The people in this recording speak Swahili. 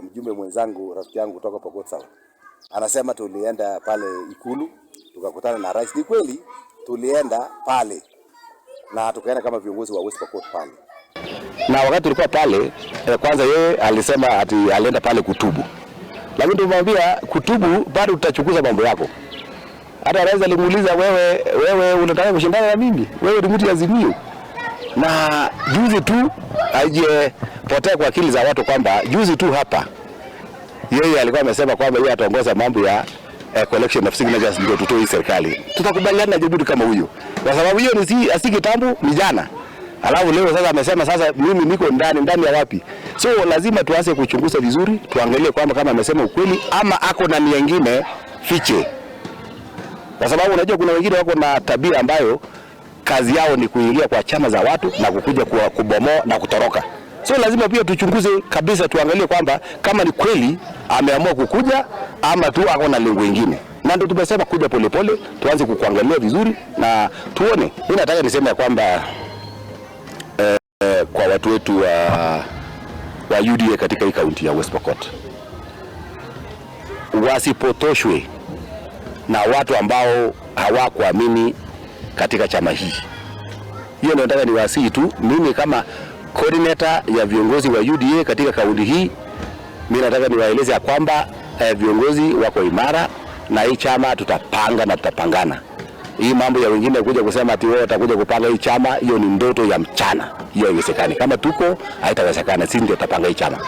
mjumbe mwenzangu, rafiki yangu kutoka Pokot, anasema tulienda pale Ikulu tukakutana na rais. Ni kweli tulienda pale na tukaenda kama viongozi wa West Pokot pale. Na wakati tulikuwa pale kwanza yeye alisema ati alienda pale kutubu. Lakini tumwambia kutubu bado tutachunguza mambo yako. Hata rais alimuuliza wewe unataka kushindana na mimi? Wewe ni mtu Azimio. Na juzi tu aje potea kwa akili za watu kwamba juzi tu hapa yeye alikuwa amesema kwamba yeye ataongoza mambo ya collection of signatures ndio tutoe serikali. Tutakubaliana na jibu kama huyo. Kwa sababu hiyo ni asikitambo ni jana. Alafu leo sasa amesema sasa mimi niko ndani ya wapi? So lazima tuanze kuchunguza vizuri, tuangalie kwamba kama amesema ukweli ama ako na nia nyingine fiche. Kwa sababu unajua kuna wengine wako na tabia ambayo kazi yao ni kuingia kwa chama za watu na kukuja kubomoa na kutoroka. So lazima pia tuchunguze kabisa, tuangalie kwamba kama ni kweli ameamua kukuja ama tu ako na lengo lingine. Na ndio tumesema kuja polepole, tuanze kuangalia vizuri na tuone. Mimi nataka niseme ya kwamba kwa watu wetu wa UDA katika hii kaunti ya West Pokot, wasipotoshwe na watu ambao hawakuamini katika chama hii. Hiyo ndio nataka niwasihi tu. Mimi kama coordinator ya viongozi wa UDA katika kaunti hii, mimi nataka niwaeleze kwamba viongozi wako imara na hii chama tutapanga na tutapangana. Hii mambo ya wengine kuja kusema ati wao watakuja kupanga hii chama, hiyo ni ndoto ya mchana. Hiyo haiwezekani. Kama tuko haitawezekana, sisi ndio tutapanga hii chama.